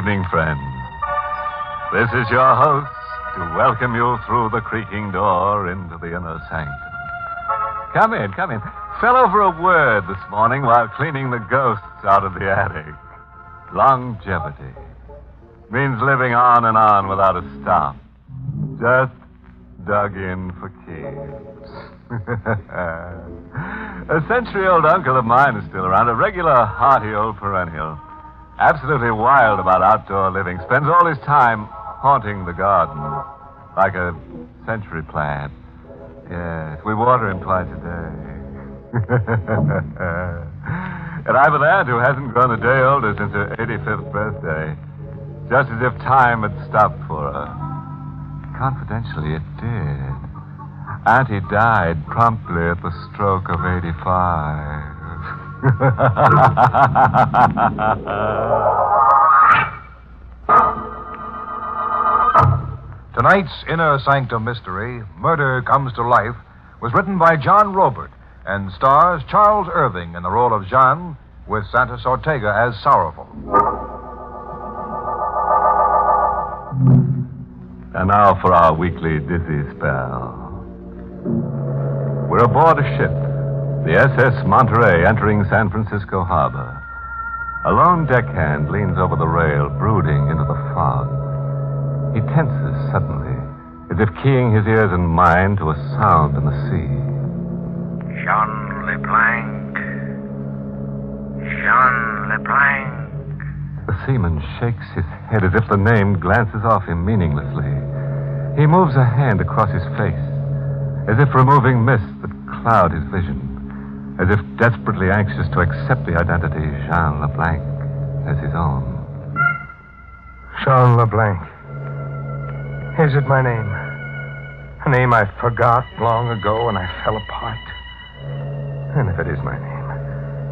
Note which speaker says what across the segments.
Speaker 1: evening, friends. This is your host to welcome you through the creaking door into the inner sanctum. Come in. Fell over a word this morning while cleaning the ghosts out of the attic. Longevity. Means living on and on without a stop. Just dug in for keeps. A century-old uncle of mine is still around, a regular, hearty old perennial. Absolutely wild about outdoor living. Spends all his time haunting the garden, like a century plant. Yes, we water him twice a day. And I've an aunt who hasn't grown a day older since her 85th birthday. Just as if time had stopped for her. Confidentially, it did. Auntie died promptly at the stroke of 85.
Speaker 2: Tonight's Inner Sanctum mystery, Murder Comes to Life, was written by John Robert and stars Charles Irving in the role of Jean, with Santos Ortega as Sorrowful.
Speaker 1: And now for our weekly dizzy spell. We're aboard a ship, the SS Monterey, entering San Francisco Harbor. A lone deckhand leans over the rail, brooding into the fog. He tenses suddenly, as if keying his ears and mind to a sound in the sea.
Speaker 3: Jean LeBlanc. Jean LeBlanc.
Speaker 1: The seaman shakes his head as if the name glances off him meaninglessly. He moves a hand across his face, as if removing mists that cloud his vision, as if desperately anxious to accept the identity Jean LeBlanc as his own.
Speaker 4: Jean LeBlanc. Is it my name? A name I forgot long ago when I fell apart. And if it is my name,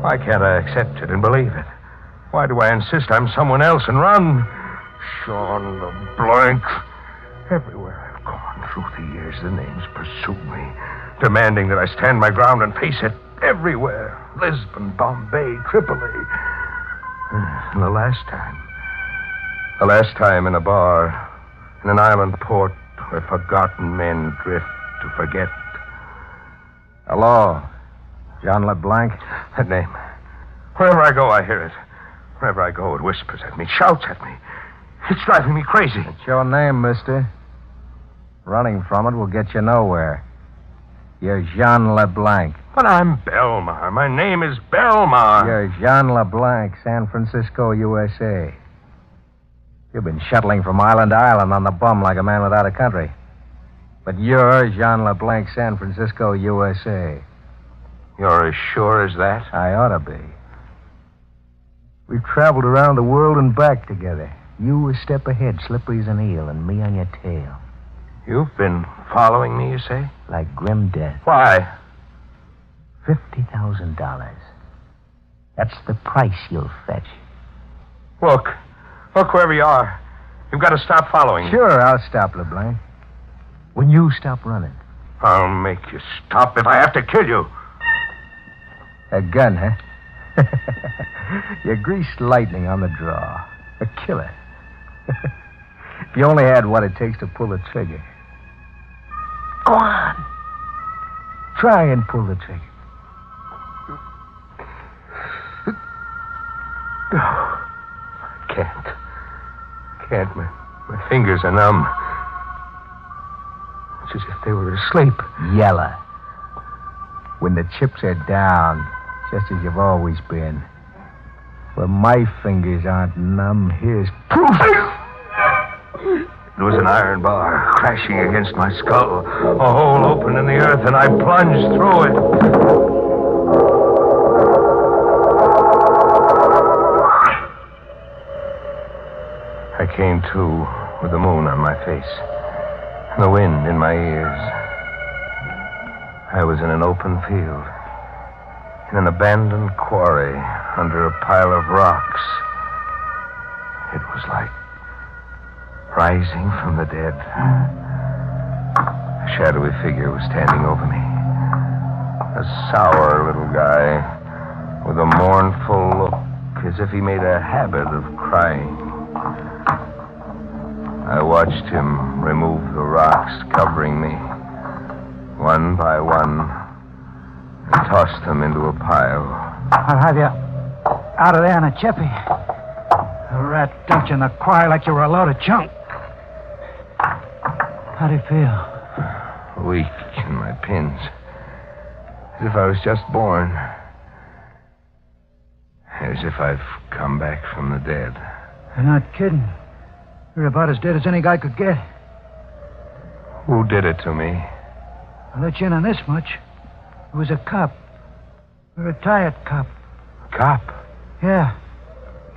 Speaker 4: why can't I accept it and believe it? Why do I insist I'm someone else and run? Jean LeBlanc. Everywhere I've gone through the years, the names pursue me, demanding that I stand my ground and face it. Everywhere. Lisbon, Bombay, Tripoli. And the last time in a bar, in an island port where forgotten men drift to forget.
Speaker 5: Hello, John LeBlanc.
Speaker 4: That name. Wherever I go, I hear it. Wherever I go, it whispers at me, shouts at me. It's driving me crazy.
Speaker 5: It's your name, mister. Running from it will get you nowhere. You're Jean LeBlanc.
Speaker 4: But I'm Belmar. My name is Belmar.
Speaker 5: You're Jean LeBlanc, San Francisco, USA. You've been shuttling from island to island on the bum like a man without a country. But you're Jean LeBlanc, San Francisco, USA.
Speaker 4: You're as sure as that?
Speaker 5: I ought to be. We've traveled around the world and back together. You a step ahead, slippery as an eel, and me on your tail.
Speaker 4: You've been following me, you say?
Speaker 5: Like grim death.
Speaker 4: Why?
Speaker 5: $50,000. That's the price you'll fetch.
Speaker 4: Look wherever you are. You've got to stop following me.
Speaker 5: Sure, I'll stop, LeBlanc. When you stop running.
Speaker 4: I'll make you stop if I have to kill you.
Speaker 5: A gun, huh? You're greased lightning on the draw. A killer. If you only had what it takes to pull the trigger. Go on. Try and pull the trigger.
Speaker 4: No, I can't. My fingers are numb. It's as if they were asleep.
Speaker 5: Yeller. When the chips are down, just as you've always been. Where my fingers aren't numb, here's proof.
Speaker 4: It was an iron bar crashing against my skull. A hole opened in the earth, and I plunged through it. I came to with the moon on my face and the wind in my ears. I was in an open field, in an abandoned quarry under a pile of rocks. It was like rising from the dead. A shadowy figure was standing over me. A sour little guy with a mournful look, as if he made a habit of crying. I watched him remove the rocks covering me, one by one, and tossed them into a pile.
Speaker 6: I'll have you out of there in a jiffy. A rat dumped you in the quarry like you were a load of junk. How do you feel?
Speaker 4: Weak in my pins. As if I was just born. As if I've come back from the dead.
Speaker 6: You're not kidding. You're about as dead as any guy could get.
Speaker 4: Who did it to me?
Speaker 6: I'll let you in on this much. It was a cop. A retired cop.
Speaker 4: Cop?
Speaker 6: Yeah.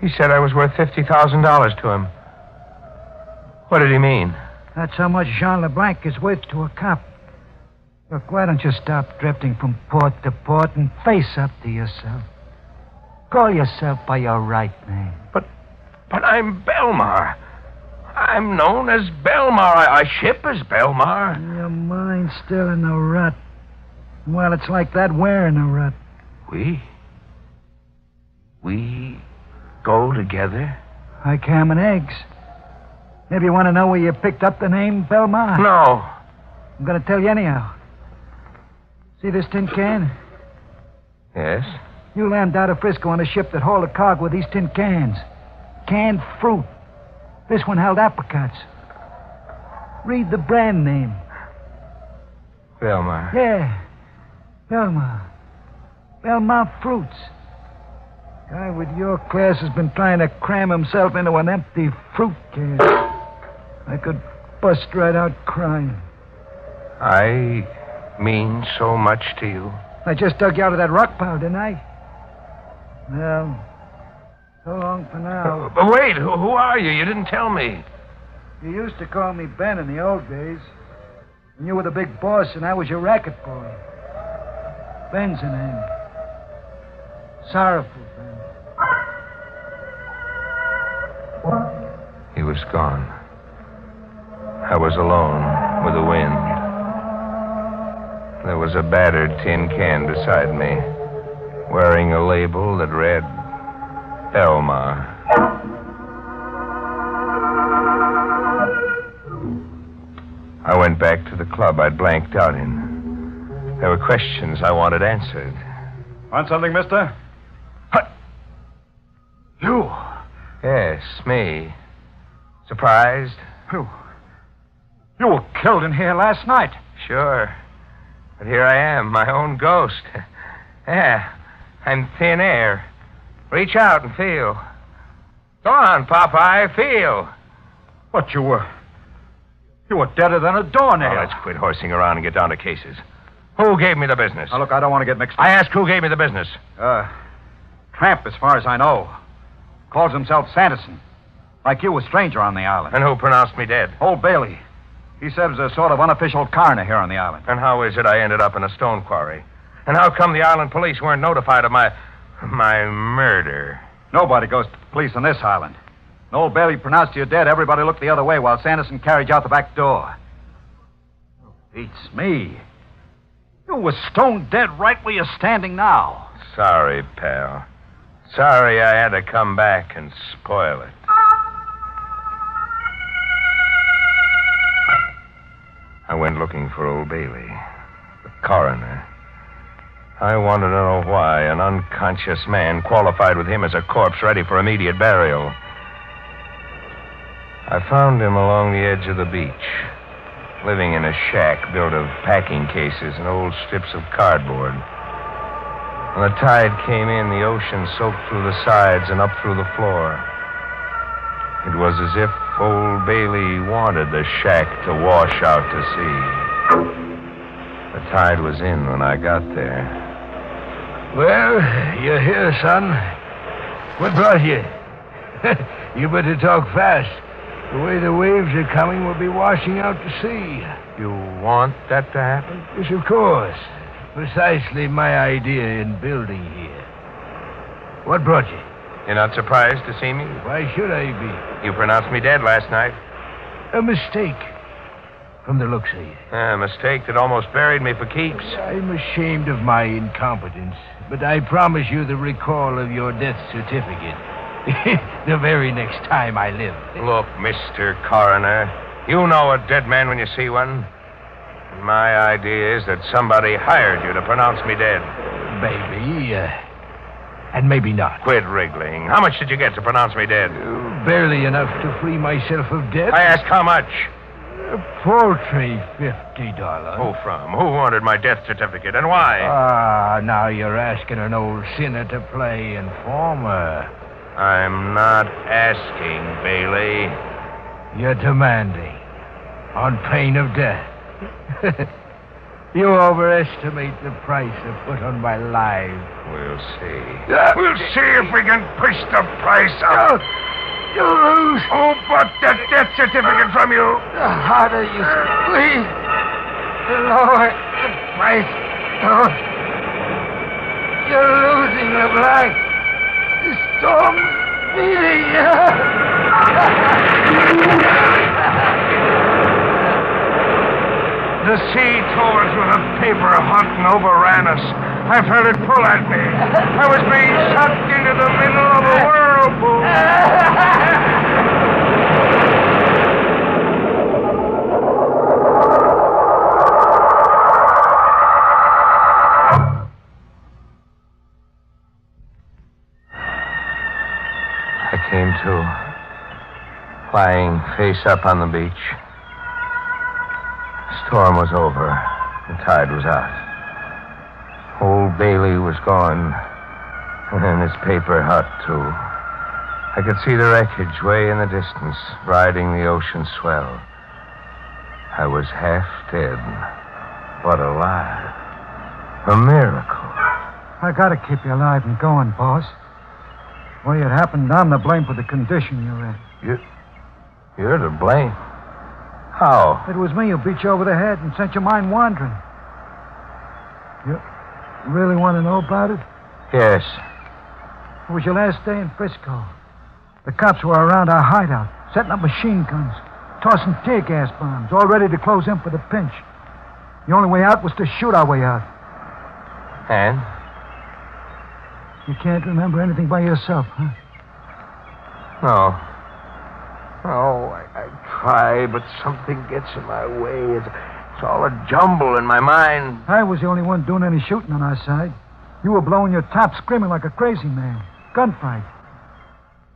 Speaker 4: He said I was worth $50,000 to him. What did he mean?
Speaker 6: That's how much Jean LeBlanc is worth to a cop. Look, why don't you stop drifting from port to port and face up to yourself? Call yourself by your right name.
Speaker 4: But I'm Belmar. I'm known as Belmar. I ship as Belmar.
Speaker 6: Your mind's still in the rut. Well, it's like that. We're in a rut.
Speaker 4: We go together?
Speaker 6: Like ham and eggs. Maybe you want to know where you picked up the name Belmar?
Speaker 4: No.
Speaker 6: I'm going to tell you anyhow. See this tin can?
Speaker 4: Yes?
Speaker 6: You landed out of Frisco on a ship that hauled a cargo with these tin cans. Canned fruit. This one held apricots. Read the brand name.
Speaker 4: Belmar.
Speaker 6: Yeah. Belmar. Belmar Fruits. Guy with your class has been trying to cram himself into an empty fruit can. I could bust right out crying.
Speaker 4: I mean so much to you.
Speaker 6: I just dug you out of that rock pile, didn't I? Well, so long for now.
Speaker 4: But wait, who are you? You didn't tell me.
Speaker 6: You used to call me Ben in the old days. When you were the big boss and I was your racket boy. Ben's the name. Sorrowful Ben.
Speaker 4: He was gone. I was alone with the wind. There was a battered tin can beside me, wearing a label that read Belmar. I went back to the club I'd blanked out in. There were questions I wanted answered.
Speaker 2: Want something, mister?
Speaker 6: You?
Speaker 4: Yes, me. Surprised?
Speaker 6: You were killed in here last night.
Speaker 4: Sure. But here I am, my own ghost. Yeah, I'm thin air. Reach out and feel. Go on, Popeye, feel.
Speaker 2: What, you were deader than a doornail.
Speaker 4: Now, let's quit horsing around and get down to cases. Who gave me the business?
Speaker 2: Now, look, I don't want to get mixed up.
Speaker 4: I ask who gave me the business.
Speaker 2: Tramp, as far as I know. Calls himself Sanderson. Like you, a stranger on the island.
Speaker 4: And who pronounced me dead?
Speaker 2: Old Bailey. He serves as a sort of unofficial coroner here on the island.
Speaker 4: And how is it I ended up in a stone quarry? And how come the island police weren't notified of my murder?
Speaker 2: Nobody goes to the police on this island. When old Bailey pronounced you dead, everybody looked the other way while Sanderson carried you out the back door. Beats me. You were stone dead right where you're standing now.
Speaker 4: Sorry, pal. Sorry I had to come back and spoil it. I went looking for old Bailey, the coroner. I wanted to know why an unconscious man qualified with him as a corpse ready for immediate burial. I found him along the edge of the beach, living in a shack built of packing cases and old strips of cardboard. When the tide came in, the ocean soaked through the sides and up through the floor. It was as if old Bailey wanted the shack to wash out to sea. The tide was in when I got there.
Speaker 7: Well, you're here, son. What brought you? You better talk fast. The way the waves are coming, we'll be washing out to sea.
Speaker 4: You want that to happen?
Speaker 7: Yes, of course. Precisely my idea in building here. What brought you?
Speaker 4: You're not surprised to see me?
Speaker 7: Why should I be?
Speaker 4: You pronounced me dead last night.
Speaker 7: A mistake, from the looks of you.
Speaker 4: A mistake that almost buried me for keeps.
Speaker 7: I'm ashamed of my incompetence, but I promise you the recall of your death certificate. The very next time I live.
Speaker 8: Look, Mr. Coroner, you know a dead man when you see one. My idea is that somebody hired you to pronounce me dead.
Speaker 7: Maybe, and maybe not.
Speaker 8: Quit wriggling. How much did you get to pronounce me dead?
Speaker 7: Barely enough to free myself of debt.
Speaker 8: I asked how much.
Speaker 7: A paltry $50.
Speaker 8: Who from? Who wanted my death certificate and why?
Speaker 7: Now you're asking an old sinner to play informer.
Speaker 8: I'm not asking, Bailey.
Speaker 7: You're demanding. On pain of death. You overestimate the price I put on my life.
Speaker 8: We'll see.
Speaker 7: We'll see if we can push the price up. You lose.
Speaker 8: Who bought that death certificate from you?
Speaker 7: The harder you squeeze, the lower the price goes. You're losing, LeBlanc. The storm's beating you.
Speaker 8: The sea tore through the paper hunt and overran us. I felt it pull at me. I was being sucked into the middle of a whirlpool.
Speaker 4: I came to, lying face up on the beach. The storm was over. The tide was out. Old Bailey was gone. And his paper hut, too. I could see the wreckage way in the distance, riding the ocean swell. I was half dead, but alive. A miracle.
Speaker 6: I gotta keep you alive and going, boss. Well, it happened. I'm to blame for the condition you're in.
Speaker 4: You're to blame. How?
Speaker 6: It was me who beat you over the head and sent your mind wandering. You really want to know about it?
Speaker 4: Yes.
Speaker 6: It was your last day in Frisco. The cops were around our hideout, setting up machine guns, tossing tear gas bombs, all ready to close in for the pinch. The only way out was to shoot our way out.
Speaker 4: And?
Speaker 6: You can't remember anything by yourself, huh?
Speaker 4: No. No, I try, but something gets in my way. It's all a jumble in my mind.
Speaker 6: I was the only one doing any shooting on our side. You were blowing your top, screaming like a crazy man. Gunfight.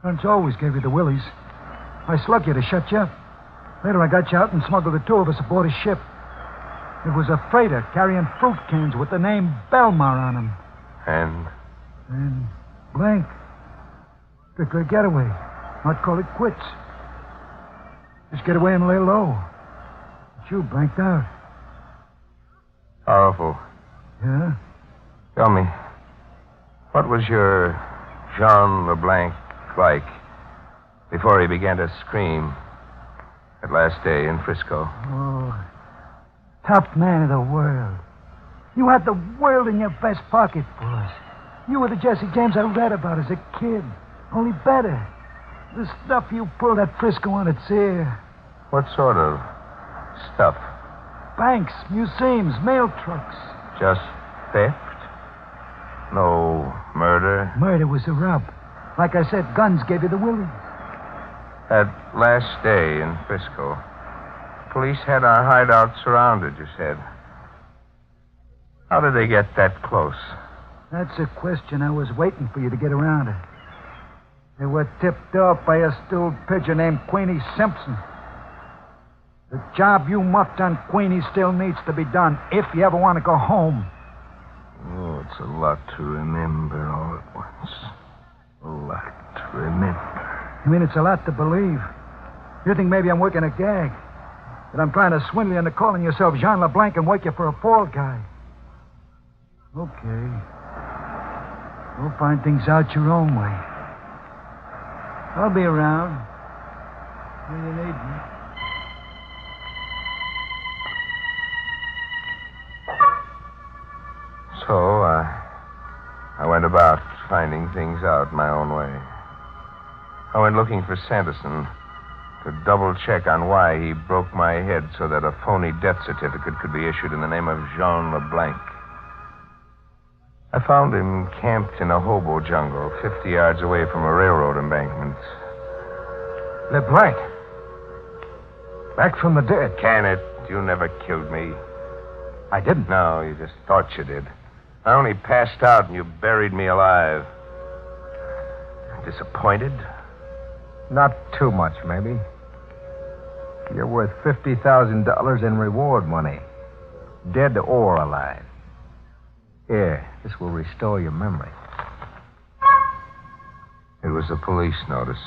Speaker 6: Guns always gave you the willies. I slugged you to shut you up. Later I got you out and smuggled the two of us aboard a ship. It was a freighter carrying fruit cans with the name Belmar on them.
Speaker 4: And
Speaker 6: blank. Strictly getaway. Not call it quits. Just get away and lay low. But you blanked out.
Speaker 4: Powerful.
Speaker 6: Yeah?
Speaker 4: Tell me, what was your Jean LeBlanc like before he began to scream that last day in Frisco?
Speaker 6: Oh, top man of the world. You had the world in your vest pocket, boss. You were the Jesse James I read about as a kid, only better. The stuff you pulled at Frisco on its ear.
Speaker 4: What sort of stuff?
Speaker 6: Banks, museums, mail trucks.
Speaker 4: Just theft? No murder?
Speaker 6: Murder was the rub. Like I said, guns gave you the willies.
Speaker 4: That last day in Frisco, police had our hideout surrounded, you said. How did they get that close?
Speaker 6: That's a question I was waiting for you to get around to. They were tipped off by a stewed pigeon named Queenie Simpson. The job you muffed on Queenie still needs to be done if you ever want to go home.
Speaker 4: Oh, it's a lot to remember all at once. A lot to remember.
Speaker 6: You mean it's a lot to believe? You think maybe I'm working a gag? That I'm trying to swindle you into calling yourself Jean LeBlanc and work you for a fall guy? Okay. We'll find things out your own way. I'll be around when you need me.
Speaker 4: So, I went about finding things out my own way. I went looking for Sanderson to double-check on why he broke my head so that a phony death certificate could be issued in the name of Jean LeBlanc. I found him camped in a hobo jungle 50 yards away from a railroad embankment.
Speaker 6: LeBlanc. Back from the dead.
Speaker 4: Can it? You never killed me.
Speaker 6: I didn't.
Speaker 4: No, you just thought you did. I only passed out and you buried me alive. Disappointed?
Speaker 5: Not too much, maybe. You're worth $50,000 in reward money. Dead or alive. Here, this will restore your memory.
Speaker 4: It was a police notice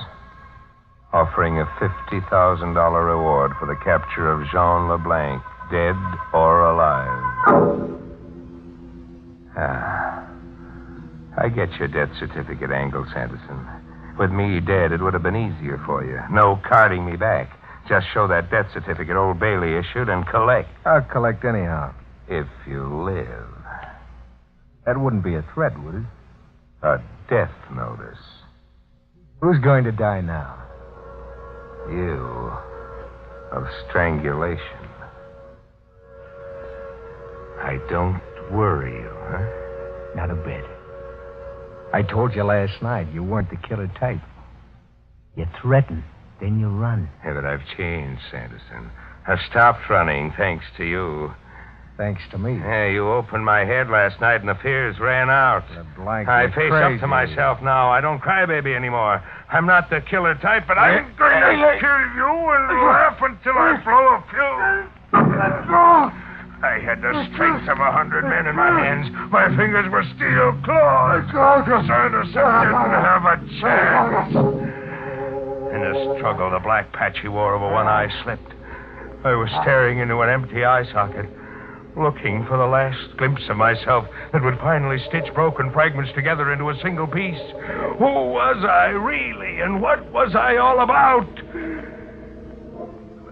Speaker 4: offering a $50,000 reward for the capture of Jean LeBlanc, dead or alive. I get your death certificate angle, Sanderson. With me dead, it would have been easier for you. No carting me back. Just show that death certificate old Bailey issued and collect.
Speaker 5: I'll collect anyhow.
Speaker 4: If you live.
Speaker 5: That wouldn't be a threat, would it?
Speaker 4: A death notice.
Speaker 5: Who's going to die now?
Speaker 4: You. Of strangulation. I don't worry you, huh?
Speaker 5: Not a bit. I told you last night you weren't the killer type. You threaten, then you run.
Speaker 4: Yeah, but I've changed, Sanderson. I've stopped running, thanks to you.
Speaker 5: Thanks to me.
Speaker 4: Yeah, you opened my head last night and the fears ran out.
Speaker 5: LeBlanc,
Speaker 4: I
Speaker 5: you're
Speaker 4: face
Speaker 5: crazy.
Speaker 4: up to myself now. I don't cry baby anymore. I'm not the killer type, but I'm going to kill you and laugh until I blow a fuse. Let go. I had the strength of 100 men in my hands. My fingers were steel claws. Sanderson didn't have a chance. In the struggle, the black patch he wore over one eye slipped. I was staring into an empty eye socket, looking for the last glimpse of myself that would finally stitch broken fragments together into a single piece. Who was I really, and what was I all about?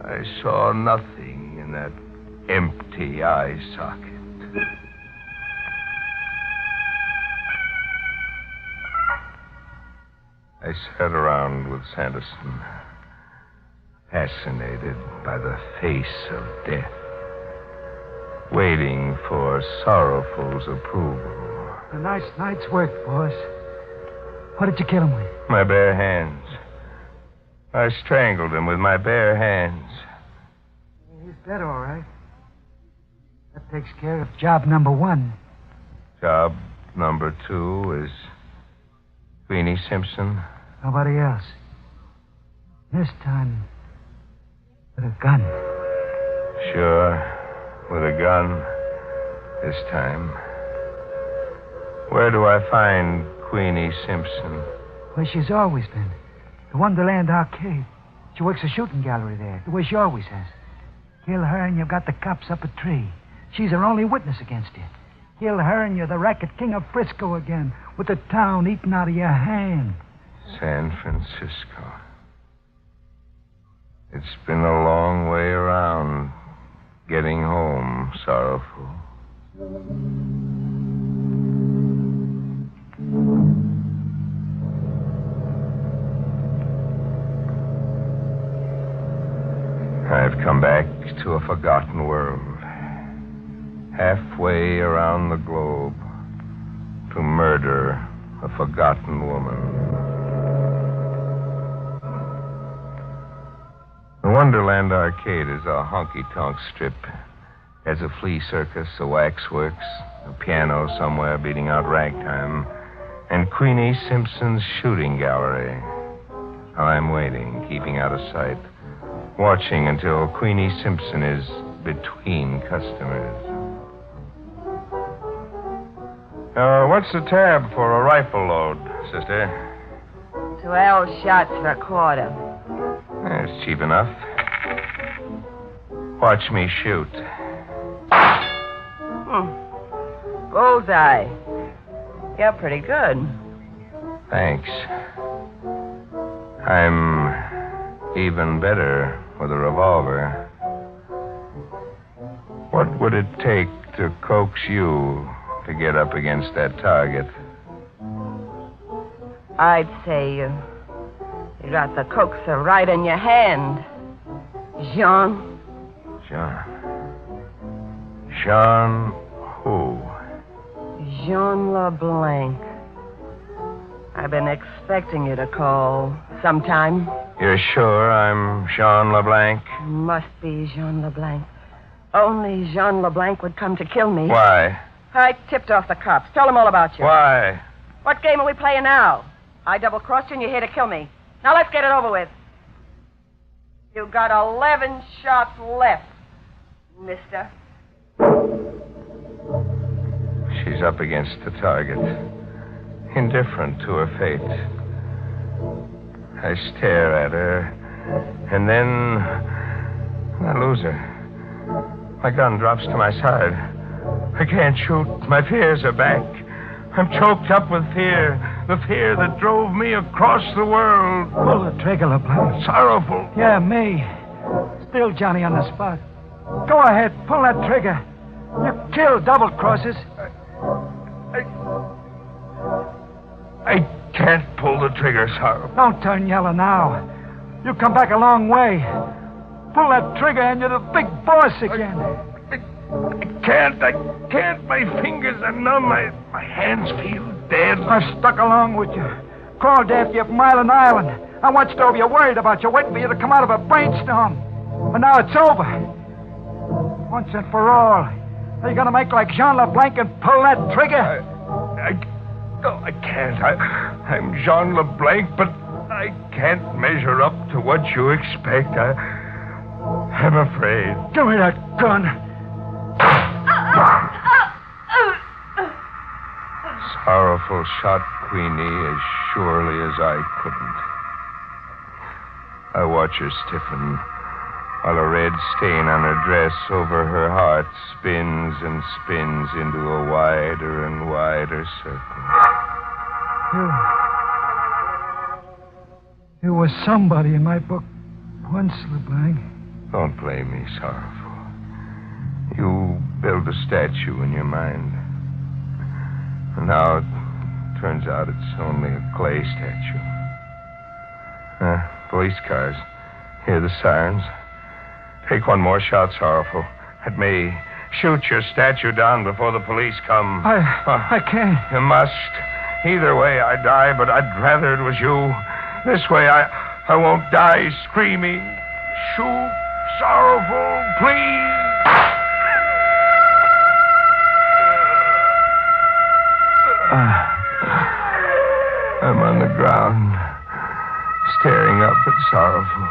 Speaker 4: I saw nothing in that empty eye socket. I sat around with Sanderson, fascinated by the face of death, waiting for Sorrowful's approval.
Speaker 6: A nice night's work, boss. What did you kill him with?
Speaker 4: My bare hands. I strangled him with my bare hands.
Speaker 6: He's dead, all right. That takes care of job number 1.
Speaker 4: Job number 2 is Queenie Simpson.
Speaker 6: Nobody else. This time, with a gun.
Speaker 4: Sure, with a gun this time. Where do I find Queenie Simpson?
Speaker 6: Where she's always been. The Wonderland Arcade. She works a shooting gallery there, the way she always has. Kill her and you've got the cops up a tree. She's her only witness against you. Kill her and you're the racket king of Frisco again, with the town eating out of your hand.
Speaker 4: San Francisco. It's been a long way around getting home, Sorrowful. I've come back to a forgotten world. Halfway around the globe to murder a forgotten woman. The Wonderland Arcade is a honky-tonk strip. Has a flea circus, a waxworks, a piano somewhere beating out ragtime, and Queenie Simpson's shooting gallery. I'm waiting, keeping out of sight, watching until Queenie Simpson is between customers. What's the tab for a rifle load, sister?
Speaker 9: 12 shots for a quarter.
Speaker 4: It's cheap enough. Watch me shoot.
Speaker 9: Bullseye. You're pretty good.
Speaker 4: Thanks. I'm even better with a revolver. What would it take to coax you to get up against that target?
Speaker 9: I'd say you got the coaxer right in your hand. Jean.
Speaker 4: Jean who?
Speaker 9: Jean LeBlanc. I've been expecting you to call sometime.
Speaker 4: You're sure I'm Jean LeBlanc?
Speaker 9: Must be Jean LeBlanc. Only Jean LeBlanc would come to kill me.
Speaker 4: Why?
Speaker 9: I tipped off the cops. Tell them all about you.
Speaker 4: Why?
Speaker 9: What game are we playing now? I double-crossed you and you're here to kill me. Now let's get it over with. You've got 11 shots left, mister.
Speaker 4: She's up against the target, indifferent to her fate. I stare at her, and then I lose her. My gun drops to my side. I can't shoot. My fears are back. I'm choked up with fear. The fear that drove me across the world.
Speaker 6: Pull the trigger, LeBlanc.
Speaker 4: Sorrowful.
Speaker 6: Yeah, me. Still Johnny on the spot. Go ahead, pull that trigger. You killed double crosses.
Speaker 4: I can't pull the trigger, Sorrowful.
Speaker 6: Don't turn yellow now. You come back a long way. Pull that trigger and you're the big boss again.
Speaker 4: I can't. My fingers are numb. My hands feel dead.
Speaker 6: I stuck along with you. Crawled after you from island to island. I watched over you, worried about you, waiting for you to come out of a brainstorm. But now it's over. Once and for all. Are you going to make like Jean LeBlanc and pull that trigger?
Speaker 4: I can't. I'm Jean LeBlanc, but I can't measure up to what you expect. I'm afraid.
Speaker 6: Give me that gun.
Speaker 4: Sorrowful shot Queenie as surely as I couldn't. I watch her stiffen while a red stain on her dress over her heart spins and spins into a wider and wider circle.
Speaker 6: You were somebody in my book once, LeBlanc.
Speaker 4: Don't blame me, Sorrowful. You build a statue in your mind. And now it turns out it's only a clay statue. Police cars. Hear the sirens. Take one more shot, Sorrowful. It may shoot your statue down before the police come.
Speaker 6: I can't.
Speaker 4: You must. Either way, I die, but I'd rather it was you. This way, I won't die screaming. Shoot, Sorrowful, please. I'm on the ground, staring up at Sorrowful,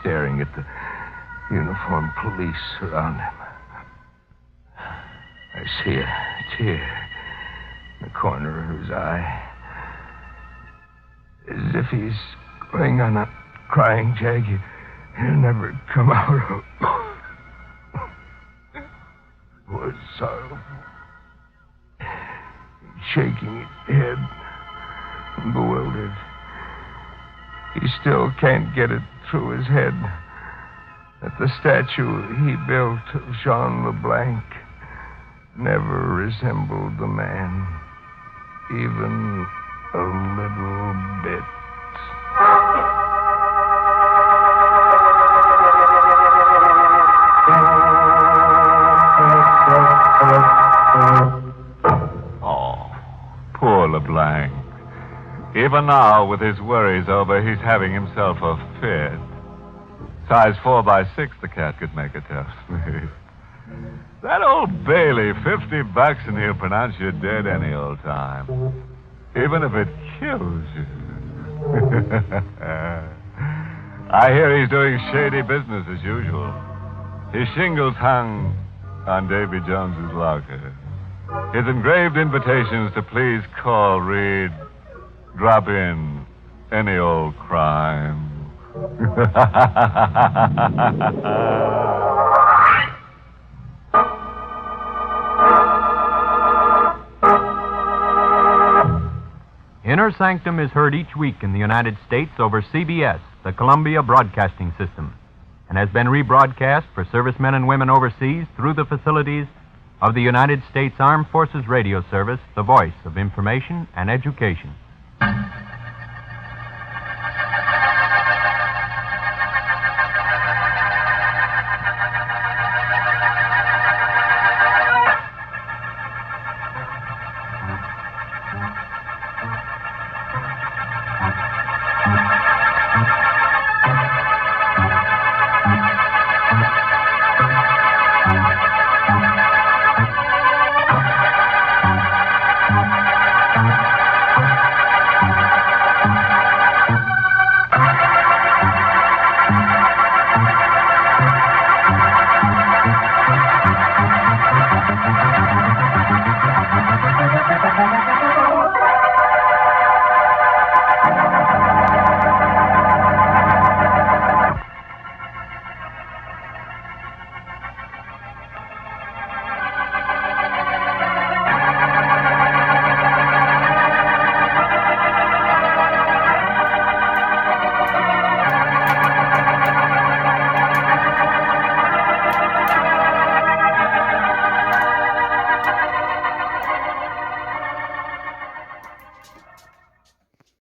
Speaker 4: staring at the uniformed police around him. I see a tear in the corner of his eye, as if he's going on a crying jag he'll never come out of. Poor Sorrowful, shaking his head, bewildered. He still can't get it through his head that the statue he built of Jean LeBlanc never resembled the man, even a little bit.
Speaker 1: Oh, poor LeBlanc. Even now, with his worries over, he's having himself a fit. Size 4x6, the cat could make it tells me. That old Bailey, $50 and he'll pronounce you dead any old time. Even if it kills you. I hear he's doing shady business as usual. His shingles hung on Davy Jones's locker. His engraved invitations to please call read, drop in any old crime.
Speaker 10: Inner Sanctum is heard each week in the United States over CBS, the Columbia Broadcasting System, and has been rebroadcast for servicemen and women overseas through the facilities of the United States Armed Forces Radio Service, the voice of information and education.